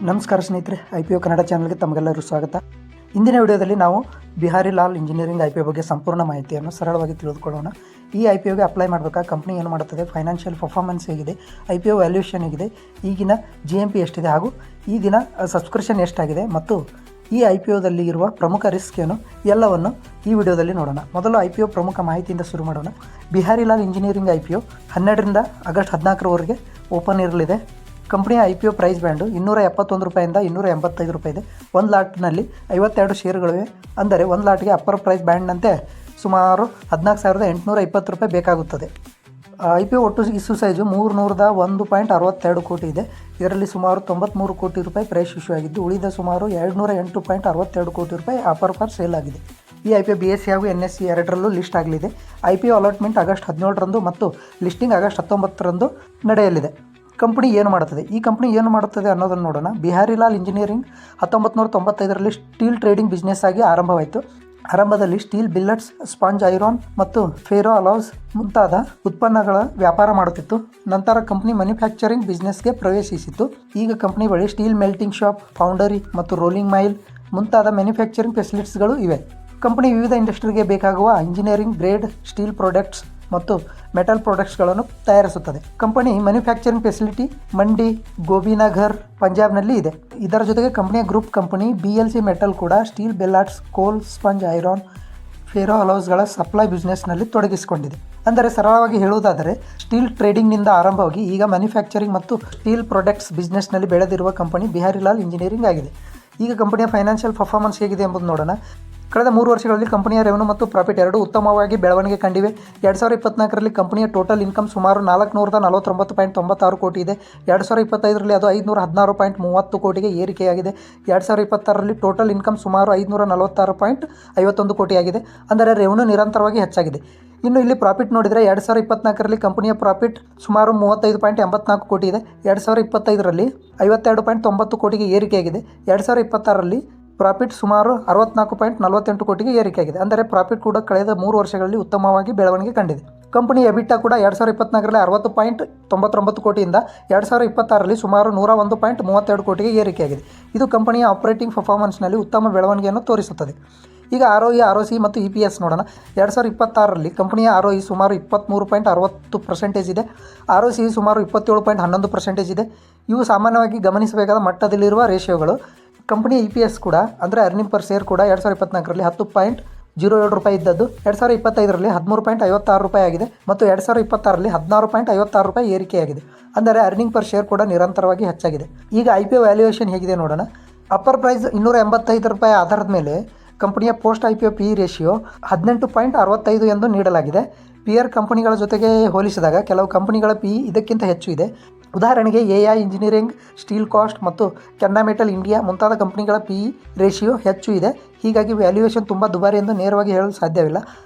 ನಮಸ್ಕಾರ ಸ್ನೇಹಿತರೆ, IPO ಕನ್ನಡ ಚಾನಲ್ಗೆ ತಮಗೆಲ್ಲರೂ ಸ್ವಾಗತ. ಇಂದಿನ ವಿಡಿಯೋದಲ್ಲಿ ನಾವು ಬಿಹಾರಿ ಲಾಲ್ ಇಂಜಿನಿಯರಿಂಗ್ IPO ಬಗ್ಗೆ ಸಂಪೂರ್ಣ ಮಾಹಿತಿಯನ್ನು ಸರಳವಾಗಿ ತಿಳಿದುಕೊಳ್ಳೋಣ. ಈ IPOಗೆ ಅಪ್ಲೈ ಮಾಡಬೇಕಾ, ಕಂಪ್ನಿ ಏನು ಮಾಡುತ್ತದೆ, ಫೈನಾನ್ಷಿಯಲ್ ಪರ್ಫಾರ್ಮೆನ್ಸ್ ಹೇಗಿದೆ, IPO ವ್ಯಾಲ್ಯೂಯೇಷನ್ ಹೇಗಿದೆ, ಈಗಿನ GMP ಎಷ್ಟಿದೆ ಹಾಗೂ ಈ ದಿನ ಸಬ್ಸ್ಕ್ರಿಪ್ಷನ್ ಎಷ್ಟಾಗಿದೆ ಮತ್ತು ಈ IPOದಲ್ಲಿ ಇರುವ ಪ್ರಮುಖ ರಿಸ್ಕ್ ಏನು ಎಲ್ಲವನ್ನು ಈ ವಿಡಿಯೋದಲ್ಲಿ ನೋಡೋಣ. ಮೊದಲು IPO ಪ್ರಮುಖ ಮಾಹಿತಿಯಿಂದ ಶುರು ಮಾಡೋಣ. ಬಿಹಾರಿ ಲಾಲ್ ಇಂಜಿನಿಯರಿಂಗ್ IPO 12ರಿಂದ ಆಗಸ್ಟ್ 14ರವರೆಗೆ ಓಪನ್ ಇರಲಿದೆ. ಕಂಪ್ನಿಯ IPO ಪ್ರೈಸ್ ಬ್ಯಾಂಡು 271 ರೂಪಾಯಿಂದ 285 ರೂಪಾಯಿ ಇದೆ. ಒಂದು ಲಾಟ್ನಲ್ಲಿ 52 ಷೇರುಗಳಿವೆ. ಅಂದರೆ ಒಂದು ಲಾಟ್ಗೆ ಅಪ್ಪರ್ ಪ್ರೈಸ್ ಬ್ಯಾಂಡ್ನಂತೆ ಸುಮಾರು 14,820 ರೂಪಾಯಿ ಬೇಕಾಗುತ್ತದೆ. IPO ಒಟ್ಟು ಇಶ್ಯೂ ಸೈಜು 301.62 ಕೋಟಿ ಇದೆ. ಇದರಲ್ಲಿ ಸುಮಾರು 93 ಕೋಟಿ ರೂಪಾಯಿ ಪ್ರೈಸ್ ಇಶ್ಯೂ ಆಗಿದ್ದು, ಉಳಿದ ಸುಮಾರು 208.62 ಕೋಟಿ ರೂಪಾಯಿ ಆಫರ್ ಫಾರ್ ಸೇಲ್ ಆಗಿದೆ. ಈ IPO BSE ಹಾಗೂ NSE ಎರಡರಲ್ಲೂ ಲಿಸ್ಟ್ ಆಗಲಿದೆ. IPO ಅಲಾಟ್ಮೆಂಟ್ ಆಗಸ್ಟ್ 17ರಂದು ಮತ್ತು ಲಿಸ್ಟಿಂಗ್ ಆಗಸ್ಟ್ 19ರಂದು ನಡೆಯಲಿದೆ. ಕಂಪ್ನಿ ಏನು ಮಾಡುತ್ತದೆ, ಈ ಕಂಪ್ನಿ ಏನು ಮಾಡುತ್ತದೆ ಅನ್ನೋದನ್ನು ನೋಡೋಣ. ಬಿಹಾರಿ ಲಾಲ್ ಇಂಜಿನಿಯರಿಂಗ್ 1995ರಲ್ಲಿ ಸ್ಟೀಲ್ ಟ್ರೇಡಿಂಗ್ ಬಿಸ್ನೆಸ್ ಆಗಿ ಆರಂಭವಾಯಿತು. ಆರಂಭದಲ್ಲಿ ಸ್ಟೀಲ್ ಬಿಲ್ಲೆಟ್ಸ್, ಸ್ಪಾಂಜ್ ಐರಾನ್ ಮತ್ತು ಫೆರೋ ಅಲಾಯ್ಸ್ ಮುಂತಾದ ಉತ್ಪನ್ನಗಳ ವ್ಯಾಪಾರ ಮಾಡುತ್ತಿತ್ತು. ನಂತರ ಕಂಪ್ನಿ ಮ್ಯಾನುಫ್ಯಾಕ್ಚರಿಂಗ್ ಬಿಸ್ನೆಸ್ಗೆ ಪ್ರವೇಶಿಸಿತು. ಈಗ ಕಂಪ್ನಿ ಬಳಿ ಸ್ಟೀಲ್ ಮೆಲ್ಟಿಂಗ್ ಶಾಪ್, ಫೌಂಡರಿ ಮತ್ತು ರೋಲಿಂಗ್ ಮೈಲ್ ಮುಂತಾದ ಮ್ಯಾನುಫ್ಯಾಕ್ಚರಿಂಗ್ ಫೆಸಿಲಿಟೀಸ್ಗಳು ಇವೆ. ಕಂಪ್ನಿ ವಿವಿಧ ಇಂಡಸ್ಟ್ರಿಗೆ ಬೇಕಾಗುವ ಇಂಜಿನಿಯರಿಂಗ್ ಗ್ರೇಡ್ ಸ್ಟೀಲ್ ಪ್ರಾಡಕ್ಟ್ಸ್ ಮತ್ತು ಮೆಟಲ್ ಪ್ರಾಡಕ್ಟ್ಸ್ಗಳನ್ನು ತಯಾರಿಸುತ್ತದೆ. ಕಂಪನಿ ಮ್ಯಾನುಫ್ಯಾಕ್ಚರಿಂಗ್ ಫೆಸಿಲಿಟಿ ಮಂಡಿ, ಗೋಬಿನಗರ್, ಪಂಜಾಬ್ನಲ್ಲಿ ಇದೆ. ಇದರ ಜೊತೆಗೆ ಕಂಪನಿಯ ಗ್ರೂಪ್ ಕಂಪನಿ BLC ಮೆಟಲ್ ಕೂಡ ಸ್ಟೀಲ್ ಬೆಲ್ಲಾಟ್ಸ್, ಕೋಲ್, ಸ್ಪಂಜ್ ಐರಾನ್, ಫೆರೋ ಅಲಾಯ್ಸ್ಗಳ ಸಪ್ಲೈ ಬಿಸ್ನೆಸ್ನಲ್ಲಿ ತೊಡಗಿಸಿಕೊಂಡಿದೆ. ಅಂದರೆ ಸರಳವಾಗಿ ಹೇಳುವುದಾದರೆ ಸ್ಟೀಲ್ ಟ್ರೇಡಿಂಗ್ನಿಂದ ಆರಂಭವಾಗಿ ಈಗ ಮ್ಯಾನುಫ್ಯಾಕ್ಚರಿಂಗ್ ಮತ್ತು ಸ್ಟೀಲ್ ಪ್ರಾಡಕ್ಟ್ಸ್ ಬಿಸ್ನೆಸ್ನಲ್ಲಿ ಬೆಳೆದಿರುವ ಕಂಪನಿ ಬಿಹಾರಿ ಲಾಲ್ ಇಂಜಿನಿಯರಿಂಗ್ ಆಗಿದೆ. ಈಗ ಕಂಪನಿಯ ಫೈನಾನ್ಷಿಯಲ್ ಪರ್ಫಾರ್ಮೆನ್ಸ್ ಹೇಗಿದೆ ಎಂಬುದು ನೋಡೋಣ. ಕಳೆದ 3 ವರ್ಷಗಳಲ್ಲಿ ಕಂಪನಿಯ ರೆವೆನ್ಯೂ ಮತ್ತು ಪ್ರಾಫಿಟ್ ಎರಡೂ ಉತ್ತಮವಾಗಿ ಬೆಳವಣಿಗೆ ಕಂಡಿವೆ. 2024ರಲ್ಲಿ ಕಂಪನಿಯ ಟೋಟಲ್ ಇನ್ಕಮ್ ಸುಮಾರು 449.96 ಕೋಟಿ ಇದೆ. 2025ರಲ್ಲಿ ಅದು 516.30 ಕೋಟಿಗೆ ಏರಿಕೆಯಾಗಿದೆ. 2026ರಲ್ಲಿ ಟೋಟಲ್ ಇನ್ಕಮ್ ಸುಮಾರು 546.51 ಕೋಟಿಯಾಗಿದೆ. ಅಂದರೆ ರೆವೆನ್ಯೂ ನಿರಂತರವಾಗಿ ಹೆಚ್ಚಾಗಿದೆ. ಇನ್ನು ಇಲ್ಲಿ ಪ್ರಾಫಿಟ್ ನೋಡಿದರೆ 2024ರಲ್ಲಿ ಕಂಪನಿಯ ಪ್ರಾಫಿಟ್ ಸುಮಾರು 35.84 ಕೋಟಿ ಇದೆ. 2025ರಲ್ಲಿ 52.90 ಕೋಟಿಗೆ ಏರಿಕೆಯಾಗಿದೆ. 2026ರಲ್ಲಿ ಪ್ರಾಫಿಟ್ ಸುಮಾರು 64.48 ಕೋಟಿಗೆ ಏರಿಕೆಯಾಗಿದೆ. ಅಂದರೆ ಪ್ರಾಫಿಟ್ ಕೂಡ ಕಳೆದ 3 ವರ್ಷಗಳಲ್ಲಿ ಉತ್ತಮವಾಗಿ ಬೆಳವಣಿಗೆ ಕಂಡಿದೆ. ಕಂಪನಿ ಎಬಿಟಾ ಕೂಡ 2024ರಲ್ಲಿ 60.99 ಕೋಟಿಯಿಂದ 2026ರಲ್ಲಿ ಸುಮಾರು 101.32 ಕೋಟಿಗೆ ಏರಿಕೆಯಾಗಿದೆ. ಇದು ಕಂಪನಿಯ ಆಪರೇಟಿಂಗ್ ಪರ್ಫಾರ್ಮೆನ್ಸ್ನಲ್ಲಿ ಉತ್ತಮ ಬೆಳವಣಿಗೆಯನ್ನು ತೋರಿಸುತ್ತದೆ. ಈಗ ROE, ROC ಮತ್ತು EPS ನೋಡೋಣ. 2026ರಲ್ಲಿ ಕಂಪನಿಯ ROE ಸುಮಾರು 23.60% ಇದೆ. ROC ಸುಮಾರು 27.11% ಇದೆ. ಇವು ಸಾಮಾನ್ಯವಾಗಿ ಗಮನಿಸಬೇಕಾದ ಮಟ್ಟದಲ್ಲಿರುವ ರೇಷಿಯೋಗಳು. ಕಂಪನಿಯ EPS ಕೂಡ ಅಂದರೆ ಅರ್ನಿಂಗ್ ಪರ್ ಶೇರ್ ಕೂಡ 2024ರಲ್ಲಿ 10.07 ರೂಪಾಯಿ ಇದ್ದದ್ದು 2025ರಲ್ಲಿ 13.56 ರೂಪಾಯಿ ಆಗಿದೆ ಮತ್ತು 2026ರಲ್ಲಿ 16.56 ರೂಪಾಯಿ ಏರಿಕೆಯಾಗಿದೆ. ಅಂದರೆ ಅರ್ನಿಂಗ್ ಪರ್ ಶೇರ್ ಕೂಡ ನಿರಂತರವಾಗಿ ಹೆಚ್ಚಾಗಿದೆ. ಈಗ IPO ವ್ಯಾಲ್ಯೂಯೇಷನ್ ಹೇಗಿದೆ ನೋಡೋಣ. ಅಪ್ಪರ್ ಪ್ರೈಸ್ 285 ರೂಪಾಯಿ ಆಧಾರದ ಮೇಲೆ ಕಂಪನಿಯ ಪೋಸ್ಟ್ IPO PE ರೇಷಿಯೋ 18.65 ಎಂದು ನೀಡಲಾಗಿದೆ. ಪಿಯರ್ ಕಂಪನಿಗಳ ಜೊತೆಗೆ ಹೋಲಿಸಿದಾಗ ಕೆಲವು ಕಂಪನಿಗಳ PE ಇದಕ್ಕಿಂತ ಹೆಚ್ಚು ಇದೆ. ಉದಾಹರಣೆಗೆ AI ಇಂಜಿನಿಯರಿಂಗ್, ಸ್ಟೀಲ್ ಕಾಸ್ಟ್ ಮತ್ತು ಕೆನ್ನಮೆಟಲ್ ಇಂಡಿಯಾ ಮುಂತಾದ ಕಂಪನಿಗಳ PE ರೇಷಿಯೋ ಹೆಚ್ಚು ಇದೆ. ಹೀಗಾಗಿ ವ್ಯಾಲ್ಯೂಯೇಷನ್ ತುಂಬ ದುಬಾರಿ ಎಂದು ನೇರವಾಗಿ ಹೇಳಲು ಸಾಧ್ಯವಿಲ್ಲ.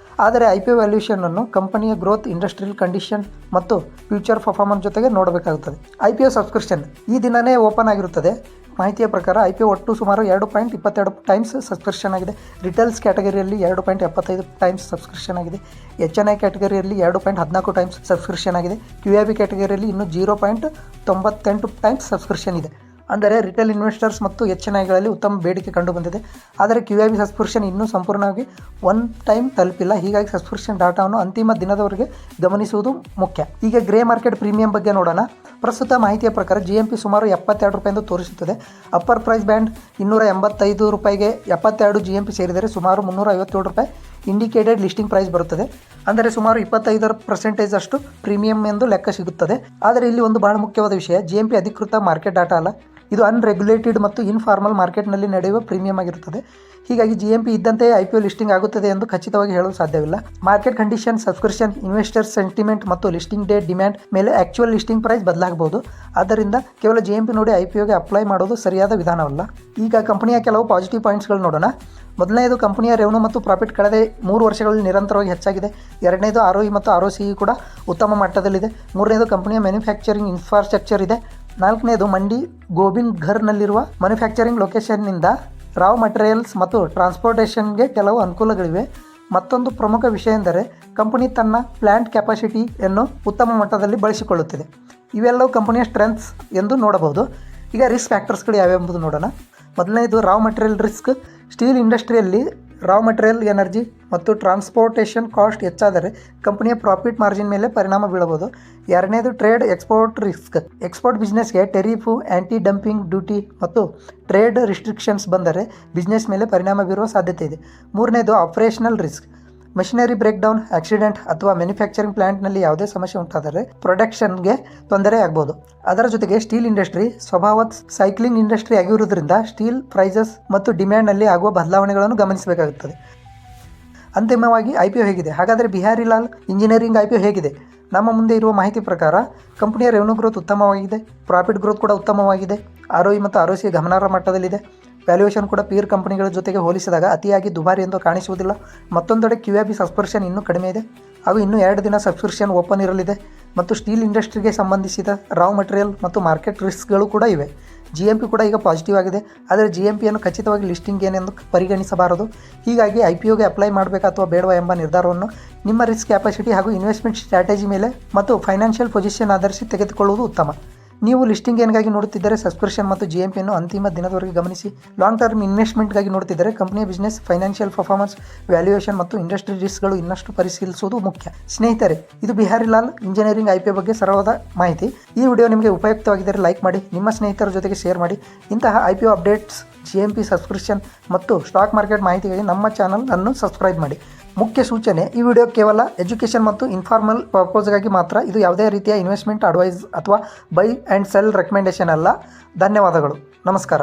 ಆದರೆ IPO ವ್ಯಾಲ್ಯೂಯೇಷನನ್ನು ಕಂಪನಿಯ ಗ್ರೋತ್, ಇಂಡಸ್ಟ್ರಿಯಲ್ ಕಂಡೀಷನ್ ಮತ್ತು ಫ್ಯೂಚರ್ ಪರ್ಫಾರ್ಮೆನ್ಸ್ ಜೊತೆಗೆ ನೋಡಬೇಕಾಗುತ್ತದೆ. IPO ಸಬ್ಸ್ಕ್ರಿಪ್ಷನ್ ಈ ದಿನವೇ ಓಪನ್ ಆಗಿರುತ್ತದೆ. ಮಾಹಿತಿಯ ಪ್ರಕಾರ IPO ಒಟ್ಟು ಸುಮಾರು 2.22 ಟೈಮ್ಸ್ ಸಬ್ಸ್ಕ್ರಿಪ್ಷನ್ ಆಗಿದೆ. ರಿಟೇಲ್ಸ್ ಕ್ಯಾಟಗರಿಯಲ್ಲಿ 2.75 ಟೈಮ್ಸ್ ಸಬ್ಸ್ಕ್ರಿಪ್ಷನ್ ಆಗಿದೆ. HNI ಕ್ಯಾಟಗರಿಯಲ್ಲಿ 2.14 ಟೈಮ್ಸ್ ಸಬ್ಸ್ಕ್ರಿಪ್ಷನ್ ಆಗಿದೆ. QIB ಕ್ಯಾಟಗರಿಯಲ್ಲಿ ಇನ್ನೂ 0.98 ಟೈಮ್ಸ್ ಸಬ್ಸ್ಕ್ರಿಪ್ಷನ್ ಇದೆ. ಅಂದರೆ ರಿಟೇಲ್ ಇನ್ವೆಸ್ಟರ್ಸ್ ಮತ್ತು HNIಗಳಲ್ಲಿ ಉತ್ತಮ ಬೇಡಿಕೆ ಕಂಡುಬಂದಿದೆ. ಆದರೆ QIB ಸಬ್ಸ್ಕ್ರಿಪ್ಷನ್ ಇನ್ನೂ ಸಂಪೂರ್ಣವಾಗಿ ಒನ್ ಟೈಮ್ ತಲುಪಿಲ್ಲ. ಹೀಗಾಗಿ ಸಬ್ಸ್ಕ್ರಿಪ್ಷನ್ ಡಾಟಾವನ್ನು ಅಂತಿಮ ದಿನದವರೆಗೆ ಗಮನಿಸುವುದು ಮುಖ್ಯ. ಈಗ ಗ್ರೇ ಮಾರ್ಕೆಟ್ ಪ್ರೀಮಿಯಂ ಬಗ್ಗೆ ನೋಡೋಣ. ಪ್ರಸ್ತುತ ಮಾಹಿತಿಯ ಪ್ರಕಾರ GMP ಸುಮಾರು 72 ರೂಪಾಯಿ ಎಂದು ತೋರಿಸುತ್ತದೆ. ಅಪ್ಪರ್ ಪ್ರೈಸ್ ಬ್ಯಾಂಡ್ 285 ರೂಪಾಯಿಗೆ 72 GMP ಸೇರಿದರೆ ಸುಮಾರು 357 ರೂಪಾಯಿ ಇಂಡಿಕೇಟೆಡ್ ಲಿಸ್ಟಿಂಗ್ ಪ್ರೈಸ್ ಬರುತ್ತದೆ. ಅಂದರೆ ಸುಮಾರು 25% ಅಷ್ಟು ಪ್ರೀಮಿಯಂ ಎಂದು ಲೆಕ್ಕ ಸಿಗುತ್ತದೆ. ಆದರೆ ಇಲ್ಲಿ ಒಂದು ಬಹಳ ಮುಖ್ಯವಾದ ವಿಷಯ, GMP ಅಧಿಕೃತ ಮಾರ್ಕೆಟ್ ಡಾಟಾ ಅಲ್ಲ. ಇದು ಅನ್ರೆಗ್ಯುಲೇಟೆಡ್ ಮತ್ತು ಇನ್ಫಾರ್ಮಲ್ ಮಾರ್ಕೆಟ್ನಲ್ಲಿ ನಡೆಯುವ ಪ್ರೀಮಿಯಂ ಆಗಿರುತ್ತದೆ. ಹೀಗಾಗಿ GMP ಇದ್ದಂತೆ IPO ಲಿಸ್ಟಿಂಗ್ ಆಗುತ್ತದೆ ಎಂದು ಖಚಿತವಾಗಿ ಹೇಳಲು ಸಾಧ್ಯವಿಲ್ಲ. Market condition, subscription, investor sentiment ಮತ್ತು ಲಿಸ್ಟಿಂಗ್ ಡೇಟ್ ಡಿಮ್ಯಾಂಡ್ ಮೇಲೆ ಆಕ್ಚುಯಲ್ ಲಿಸ್ಟಿಂಗ್ ಪ್ರೈಸ್ ಬದಲಾಗಬಹುದು. ಆದ್ದರಿಂದ ಕೇವಲ GMP ನೋಡಿ IPOಗೆ ಅಪ್ಲೈ ಮಾಡೋದು ಸರಿಯಾದ ವಿಧಾನವಲ್ಲ. ಈಗ ಕಂಪನಿಯ ಕೆಲವು ಪಾಸಿಟಿವ್ ಪಾಯಿಂಟ್ಸ್ಗಳು ನೋಡೋಣ. ಮೊದಲನೇದು, ಕಂಪನಿಯ ರೆವೆನ್ಯೂ ಮತ್ತು ಪ್ರಾಫಿಟ್ ಕಳೆದ 3 ವರ್ಷಗಳಲ್ಲಿ ನಿರಂತರವಾಗಿ ಹೆಚ್ಚಾಗಿದೆ. ಎರಡನೇದು, ROE ಮತ್ತು ROC ಕೂಡ ಉತ್ತಮ ಮಟ್ಟದಲ್ಲಿದೆ. ಮೂರನೇದು, ಕಂಪನಿಯ ಮ್ಯಾನುಫ್ಯಾಕ್ಚರಿಂಗ್ ಇನ್ಫ್ರಾಸ್ಟ್ರಕ್ಚರ್ ಇದೆ. ನಾಲ್ಕನೇದು, ಮಂಡಿ ಗೋಬಿನ್ಘರ್ನಲ್ಲಿರುವ ಮ್ಯಾನುಫ್ಯಾಕ್ಚರಿಂಗ್ ಲೊಕೇಶನ್ನಿಂದ ರಾವ್ ಮಟೀರಿಯಲ್ಸ್ ಮತ್ತು ಟ್ರಾನ್ಸ್ಪೋರ್ಟೇಷನ್ಗೆ ಕೆಲವು ಅನುಕೂಲಗಳಿವೆ. ಮತ್ತೊಂದು ಪ್ರಮುಖ ವಿಷಯ ಎಂದರೆ ಕಂಪನಿ ತನ್ನ ಪ್ಲ್ಯಾಂಟ್ ಕೆಪಾಸಿಟಿಯನ್ನು ಉತ್ತಮ ಮಟ್ಟದಲ್ಲಿ ಬಳಸಿಕೊಳ್ಳುತ್ತಿದೆ. ಇವೆಲ್ಲವೂ ಕಂಪನಿಯ ಸ್ಟ್ರೆಂತ್ಸ್ ಎಂದು ನೋಡಬಹುದು. ಈಗ ರಿಸ್ಕ್ ಫ್ಯಾಕ್ಟರ್ಸ್ಗಳು ಯಾವ್ಯಾವ ಎಂಬುದು ನೋಡೋಣ. ಮೊದಲನೇದು ರಾವ್ ಮಟೀರಿಯಲ್ ರಿಸ್ಕ್. ಸ್ಟೀಲ್ ಇಂಡಸ್ಟ್ರಿಯಲ್ಲಿ ರಾವ್ ಮಟೀರಿಯಲ್, ಎನರ್ಜಿ ಮತ್ತು ಟ್ರಾನ್ಸ್ಪೋರ್ಟೇಷನ್ ಕಾಸ್ಟ್ ಹೆಚ್ಚಾದರೆ ಕಂಪನಿಯ ಪ್ರಾಫಿಟ್ ಮಾರ್ಜಿನ್ ಮೇಲೆ ಪರಿಣಾಮ ಬೀಳಬಹುದು. ಎರಡನೇದು ಟ್ರೇಡ್ ಎಕ್ಸ್ಪೋರ್ಟ್ ರಿಸ್ಕ್. ಎಕ್ಸ್ಪೋರ್ಟ್ ಬಿಸ್ನೆಸ್ಗೆ ಟೆರಿಫು, ಆ್ಯಂಟಿ ಡಂಪಿಂಗ್ ಡ್ಯೂಟಿ ಮತ್ತು ಟ್ರೇಡ್ ರಿಸ್ಟ್ರಿಕ್ಷನ್ಸ್ ಬಂದರೆ ಬಿಸ್ನೆಸ್ ಮೇಲೆ ಪರಿಣಾಮ ಬೀರುವ ಸಾಧ್ಯತೆ ಇದೆ. ಮೂರನೇದು operational risk. Machinery breakdown, accident ಅಥವಾ ಮ್ಯಾನುಫ್ಯಾಕ್ಚರಿಂಗ್ ಪ್ಲಾಂಟ್ನಲ್ಲಿ ಯಾವುದೇ ಸಮಸ್ಯೆ ಉಂಟಾದರೆ ಪ್ರೊಡಕ್ಷನ್ಗೆ ತೊಂದರೆ ಆಗ್ಬೋದು. ಅದರ ಜೊತೆಗೆ ಸ್ಟೀಲ್ ಇಂಡಸ್ಟ್ರಿ ಸ್ವಭಾವತ್ ಸೈಕ್ಲಿಂಗ್ ಇಂಡಸ್ಟ್ರಿ ಆಗಿರುವುದರಿಂದ ಸ್ಟೀಲ್ ಪ್ರೈಸಸ್ ಮತ್ತು ಡಿಮ್ಯಾಂಡ್ನಲ್ಲಿ ಆಗುವ ಬದಲಾವಣೆಗಳನ್ನು ಗಮನಿಸಬೇಕಾಗುತ್ತದೆ. ಅಂತಿಮವಾಗಿ IPO ಹೇಗಿದೆ? ಹಾಗಾದರೆ ಬಿಹಾರಿ ಲಾಲ್ ಇಂಜಿನಿಯರಿಂಗ್ IPO ಹೇಗಿದೆ? ನಮ್ಮ ಮುಂದೆ ಇರುವ ಮಾಹಿತಿ ಪ್ರಕಾರ ಕಂಪನಿಯ ರೆವೆನ್ಯೂ ಗ್ರೋತ್ ಉತ್ತಮವಾಗಿದೆ, ಪ್ರಾಫಿಟ್ ಗ್ರೋತ್ ಕೂಡ ಉತ್ತಮವಾಗಿದೆ, ROE ಮತ್ತು ROC ಗಮನಾರ್ಹ ಮಟ್ಟದಲ್ಲಿದೆ. ವ್ಯಾಲ್ಯೂಯೇಷನ್ ಕೂಡ ಪೀರ್ ಕಂಪನಿಗಳ ಜೊತೆಗೆ ಹೋಲಿಸಿದಾಗ ಅತಿಯಾಗಿ ದುಬಾರಿ ಎಂದು ಕಾಣಿಸುವುದಿಲ್ಲ. ಮತ್ತೊಂದೆಡೆ QIP ಸಬ್ಸ್ಕ್ರಿಪ್ಷನ್ ಇನ್ನೂ ಕಡಿಮೆ ಇದೆ ಹಾಗೂ ಇನ್ನೂ 2 ದಿನ ಸಬ್ಸ್ಕ್ರಿಪ್ಷನ್ ಓಪನ್ ಇರಲಿದೆ. ಮತ್ತು ಸ್ಟೀಲ್ ಇಂಡಸ್ಟ್ರಿಗೆ ಸಂಬಂಧಿಸಿದ ರಾವ್ ಮಟೀರಿಯಲ್ ಮತ್ತು ಮಾರ್ಕೆಟ್ ರಿಸ್ಕ್ಗಳು ಕೂಡ ಇವೆ. GMP ಕೂಡ ಈಗ ಪಾಸಿಟಿವ್ ಆಗಿದೆ, ಆದರೆ GMPಯನ್ನು ಖಚಿತವಾಗಿ ಲಿಸ್ಟಿಂಗ್ ಏನೆಂದು ಪರಿಗಣಿಸಬಾರದು. ಹೀಗಾಗಿ IPOಗೆ ಅಪ್ಲೈ ಮಾಡಬೇಕಾ ಅಥವಾ ಬೇಡವಾ ಎಂಬ ನಿರ್ಧಾರವನ್ನು ನಿಮ್ಮ ರಿಸ್ಕ್ ಕ್ಯಾಪಾಸಿಟಿ ಹಾಗೂ ಇನ್ವೆಸ್ಟ್ಮೆಂಟ್ ಸ್ಟ್ರಾಟಜಿ ಮೇಲೆ ಮತ್ತು ಫೈನಾನ್ಷಿಯಲ್ ಪೊಸಿಷನ್ ಆಧರಿಸಿ ತೆಗೆದುಕೊಳ್ಳುವುದು ಉತ್ತಮ. ನೀವು ಲಿಸ್ಟಿಂಗ್ ಏನ್ಗಾಗಿ ನೋಡುತ್ತಿದ್ದರೆ ಸಬ್ಸ್ಕ್ರಿಪ್ಷನ್ ಮತ್ತು GMPಯನ್ನು ಅಂತಿಮ ದಿನದವರೆಗೆ ಗಮನಿಸಿ. ಲಾಂಗ್ ಟರ್ಮ್ ಇನ್ವೆಸ್ಟ್ಮೆಂಟ್ಗಾಗಿ ನೋಡುತ್ತಿದ್ದರೆ ಕಂಪನಿಯ ಬಿಸ್ನೆಸ್, ಫೈನಾನ್ಷಿಯಲ್ ಪರ್ಫಾರ್ಮೆನ್ಸ್, ವ್ಯಾಲ್ಯೂಯೇಷನ್ ಮತ್ತು ಇಂಡಸ್ಟ್ರಿ ರಿಸ್ಕ್ಗಳು ಇನ್ನಷ್ಟು ಪರಿಶೀಲಿಸುವುದು ಮುಖ್ಯ. ಸ್ನೇಹಿತರೆ, ಇದು ಬಿಹಾರಿ ಲಾಲ್ ಇಂಜಿನಿಯರಿಂಗ್ IPO ಬಗ್ಗೆ ಸರಳವಾದ ಮಾಹಿತಿ. ಈ ವಿಡಿಯೋ ನಿಮಗೆ ಉಪಯುಕ್ತವಾಗಿದ್ದರೆ ಲೈಕ್ ಮಾಡಿ, ನಿಮ್ಮ ಸ್ನೇಹಿತರ ಜೊತೆಗೆ ಶೇರ್ ಮಾಡಿ. ಇಂತಹ IPO ಅಪ್ಡೇಟ್ಸ್, GMP ಸಬ್ಸ್ಕ್ರಿಪ್ಷನ್ ಮತ್ತು ಸ್ಟಾಕ್ ಮಾರ್ಕೆಟ್ ಮಾಹಿತಿಗಾಗಿ ನಮ್ಮ ಚಾನಲ್ ಅನ್ನು ಸಬ್ಸ್ಕ್ರೈಬ್ ಮಾಡಿ. ಮುಖ್ಯ ಸೂಚನೆ: ಈ ವಿಡಿಯೋ ಕೇವಲ ಎಜುಕೇಷನ್ ಮತ್ತು ಇನ್ಫಾರ್ಮಲ್ ಪರ್ಪಸ್ಗಾಗಿ ಮಾತ್ರ. ಇದು ಯಾವುದೇ ರೀತಿಯ ಇನ್ವೆಸ್ಟ್ಮೆಂಟ್ ಅಡ್ವೈಸ್ ಅಥವಾ ಬೈ ಆ್ಯಂಡ್ ಸೆಲ್ ರೆಕಮೆಂಡೇಷನ್ ಅಲ್ಲ. ಧನ್ಯವಾದಗಳು. ನಮಸ್ಕಾರ.